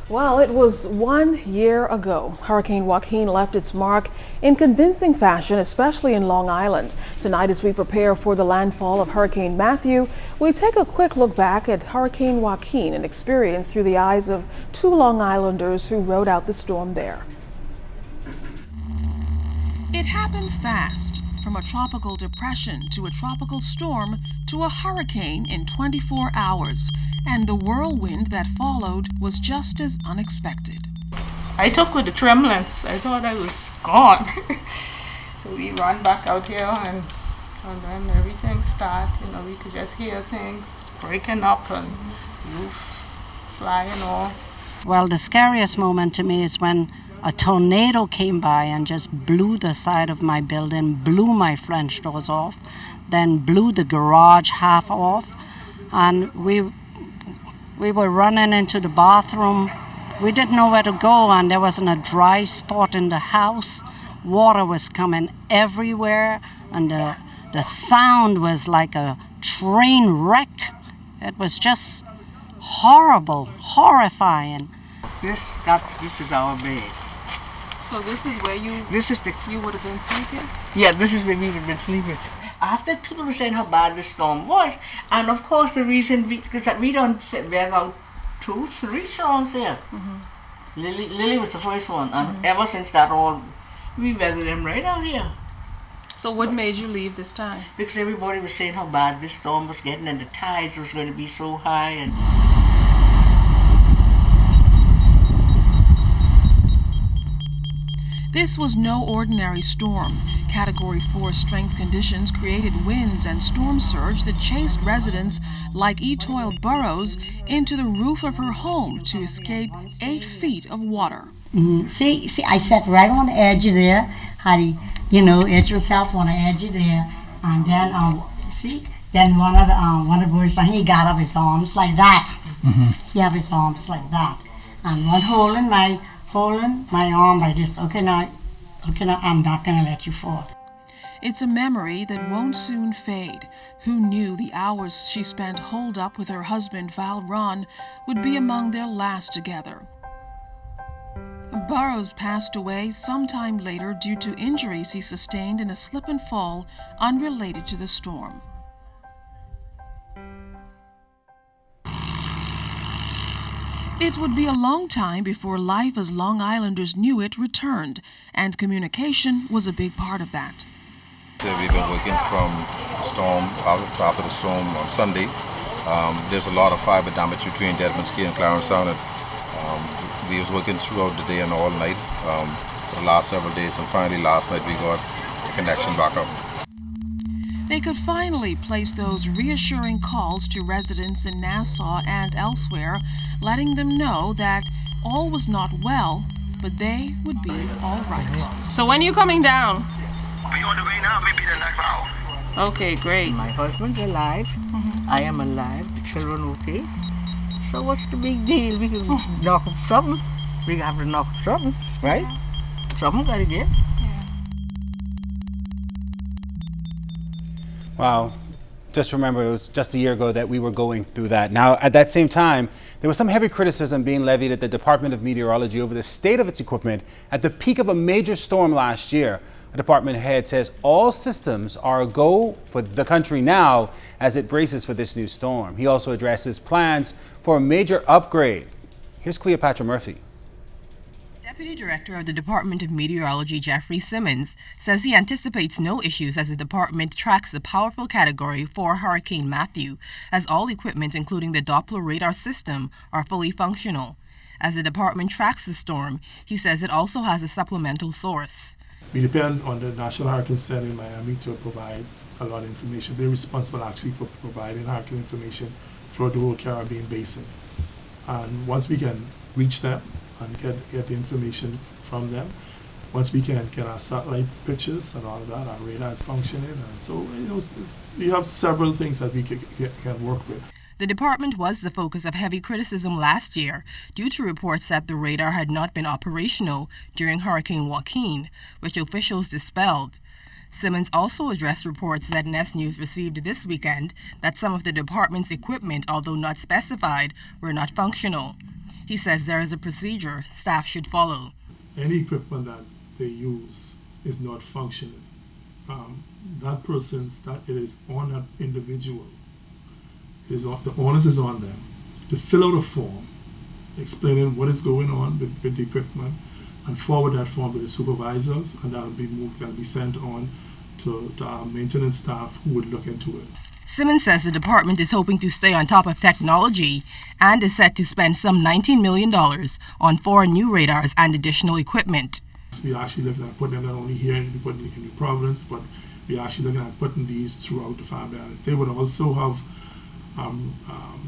Well, it was 1 year ago. Hurricane Joaquin left its mark in convincing fashion, especially in Long Island. Tonight, as we prepare for the landfall of Hurricane Matthew, we take a quick look back at Hurricane Joaquin, an experience through the eyes of two Long Islanders who rode out the storm there. It happened fast, from a tropical depression to a tropical storm to a hurricane in 24 hours, and the whirlwind that followed was just as unexpected. I took with the tremblance. I thought I was gone. So we ran back out here and then everything started. We could just hear things breaking up and roof flying off. Well, the scariest moment to me is when a tornado came by and just blew the side of my building, blew my French doors off, then blew the garage half off, and we were running into the bathroom. We didn't know where to go, and there wasn't a dry spot in the house. Water was coming everywhere, and the sound was like a train wreck. It was just horrible, horrifying. This is our bed. So this is where you would have been sleeping? Yeah, this is where we would have been sleeping. After people were saying how bad the storm was, and of course the reason because we don't weather out 2-3 storms here. Mm-hmm. Lily was the first one, and ever since that we weathered them right out here. So what made you leave this time? Because everybody was saying how bad this storm was getting, and the tides was going to be so high. And this was no ordinary storm. Category 4 strength conditions created winds and storm surge that chased residents like Etoile Burrows into the roof of her home to escape 8 feet of water. Mm-hmm. See, I sat right on the edge of there. How do edge yourself on the edge of there, and then then one of the boys, he got up his arms like that. Mm-hmm. He have his arms like that, and one holding my arm like this. Okay, now, I'm not gonna let you fall. It's a memory that won't soon fade. Who knew the hours she spent holed up with her husband, Val Ron, would be among their last together. Burrows passed away sometime later due to injuries he sustained in a slip and fall unrelated to the storm. It would be a long time before life as Long Islanders knew it returned, and communication was a big part of that. We've been working from the storm, after the storm on Sunday. There's a lot of fiber damage between Deadman's Key and Clarence Sound. We was working throughout the day and all night for the last several days, and finally last night we got the connection back up. They could finally place those reassuring calls to residents in Nassau and elsewhere, letting them know that all was not well, but they would be all right. So when are you coming down? We're on the way now, maybe the next hour. Okay, great. My husband's alive. Mm-hmm. I am alive. The children okay. So what's the big deal? We can knock up something. We have to knock up something, right? Yeah. Something got to give. Wow. Just remember, it was just a year ago that we were going through that. Now, at that same time, there was some heavy criticism being levied at the Department of Meteorology over the state of its equipment at the peak of a major storm last year. A department head says all systems are a go for the country now as it braces for this new storm. He also addresses plans for a major upgrade. Here's Cleopatra Murphy. Deputy Director of the Department of Meteorology, Jeffrey Simmons, says he anticipates no issues as the department tracks the powerful Category 4 Hurricane Matthew, as all equipment, including the Doppler radar system, are fully functional. As the department tracks the storm, he says it also has a supplemental source. We depend on the National Hurricane Center in Miami to provide a lot of information. They're responsible actually for providing hurricane information throughout the whole Caribbean basin. And once we can reach them and get the information from them, once we can get our satellite pictures and all of that, our radar is functioning. And so we have several things that we can work with. The department was the focus of heavy criticism last year due to reports that the radar had not been operational during Hurricane Joaquin, which officials dispelled. Simmons also addressed reports that NS News received this weekend that some of the department's equipment, although not specified, were not functional. He says there is a procedure staff should follow. Any equipment that they use is not functioning. It is on that individual. The onus is on them to fill out a form explaining what is going on with the equipment and forward that form to the supervisors, and that'll be sent on to our maintenance staff who would look into it. Simmons says the department is hoping to stay on top of technology and is set to spend some $19 million on 4 new radars and additional equipment. We're actually looking at putting them not only here in New Providence, but we're actually looking at putting these throughout the 5 islands. They would also have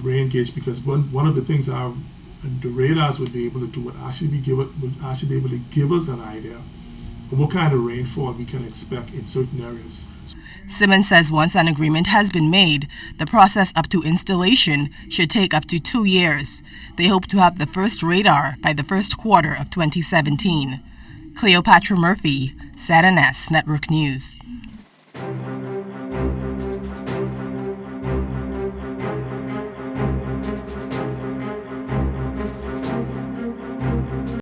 rain gauge, because one of the things the radars would be able to do would actually be able to give us an idea of what kind of rainfall we can expect in certain areas. Simmons says once an agreement has been made, the process up to installation should take up to 2 years. They hope to have the first radar by the first quarter of 2017. Cleopatra Murphy, ZNS Network News.